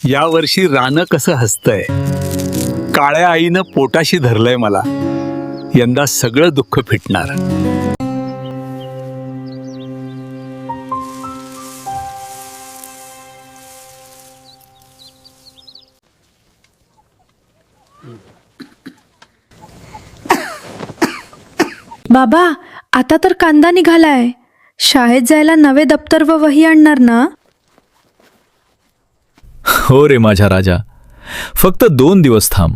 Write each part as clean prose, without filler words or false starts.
या वर्षी रानं कसं हसतंय. काळ्या आईनं पोटाशी धरलंय मला. यंदा सगळं दुःख फिटणार. बाबा, आता तर कांदा निघालाय. शाळेत जायला नवे दप्तर व वही आणणार ना? हो रे माझ्या राजा, फक्त 2 दिवस थांब.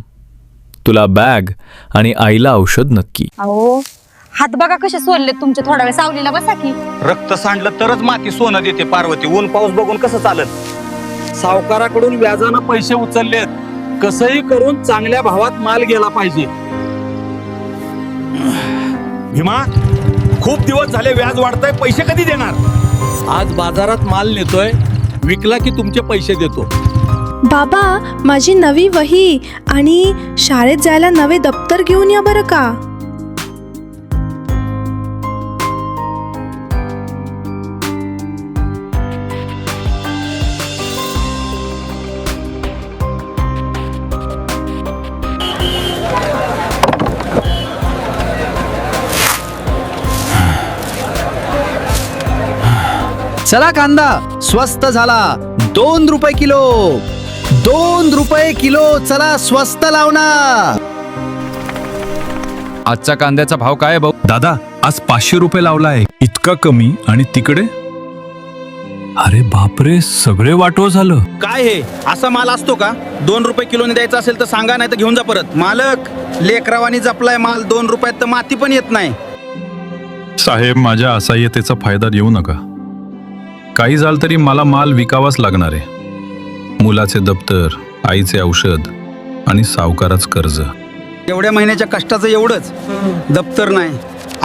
तुला बॅग आणि आईला औषध नक्की. अहो, हात बघा कसे सोलले तुमचे. थोडा वेळ सावलीला बसा की. रक्त सांडलं तरच माती सोनं देते पार्वती. ऊन पाऊस बघून कसं चालत. सावकाराकडून व्याजानं पैसे उचललेत. कसंही करून चांगल्या भावात माल गेला पाहिजे. भीमा, खूप दिवस झाले व्याज वाढतंय. पैसे कधी देणार? आज बाजारात माल नेतोय, विकला की तुमचे पैसे देतो. बाबा, माझी नवी वही आणि शाळेत जायला नवे दप्तर घेऊन या बरं का. चला, कांदा स्वस्त झाला. 2 रुपये किलो. 2 रुपये किलो. चला, स्वस्त लावणार. आजचा कांद्याचा भाव काय भाऊ? दादा, आज 500 रुपये लावलाय. इतका कमी. आणि तिकडे? अरे बापरे, सगळे वाटोळ झालं. काय हे असा माल असतो का? 2 रुपये किलोने द्यायचा असेल तर सांगा, नाही तर घेऊन जा परत. मालक, लेकरावानी जपलाय माल. 2 रुपयात तर माती पण येत नाही. साहेब, माझ्या असहाय्यतेचा फायदा घेऊ नका. काही झालं तरी मला माल विकावाच लागणार आहे. मुलाचे दप्तर, आईचे औषध आणि सावकाराच कर्ज. एवढ्या महिन्याच्या कष्टाचं एवढंच. दप्तर नाही,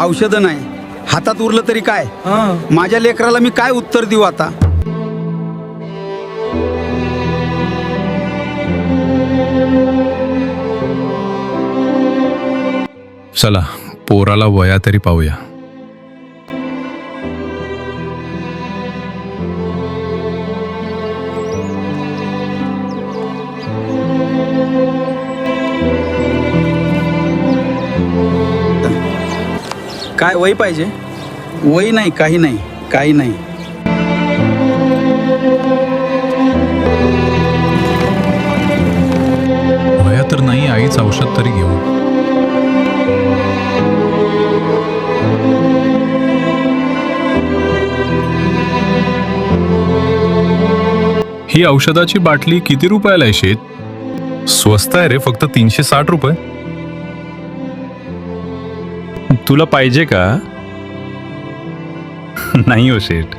औषधं नाही, हातात उरलं तरी काय? माझ्या लेकराला मी काय उत्तर देऊ आता? चला, पोराला वया तरी पाहूया. काय वही पाहिजे? वही नाही, काही नाही, काही नाही. वया तर नाही, आईच औषध तरी घेऊ. ही औषधाची बाटली किती रुपयाला आहे शेठ? स्वस्त आहे रे, फक्त 360 रुपये. तुला पाहिजे का? नाही हो शेठ.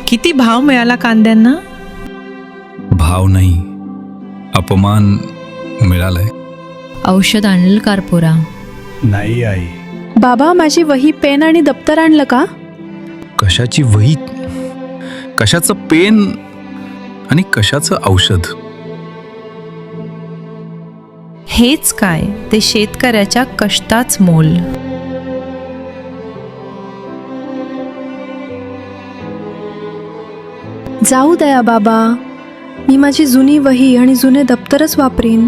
किती भाव मिळाला कांद्यांना? भाव नाही, अपमान मिळालाय. औषध आणलं कारपोरा? नाही आई. बाबा, माझी वही, पेन आणि दप्तर आणलं का? कशाची वही, कशाचं पेन आणि कशाचं औषध? हेच काय ते शेतकऱ्याच्या कष्टाच मोल. जाऊ दया बाबा, मी माझी जुनी वही आणि जुने दप्तरच वापरीन.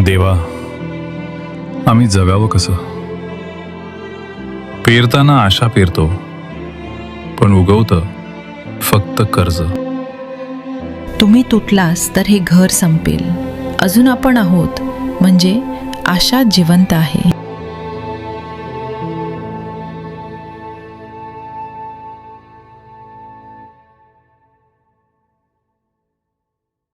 देवा, आम्ही जगावं कसं? पेरताना आशा पेरतो, पण उगवतं फक्त कर्ज. तुम्ही तुटलास तर हे घर संपेल. अजून आपण आहोत, म्हणजे आशा जिवंत आहे.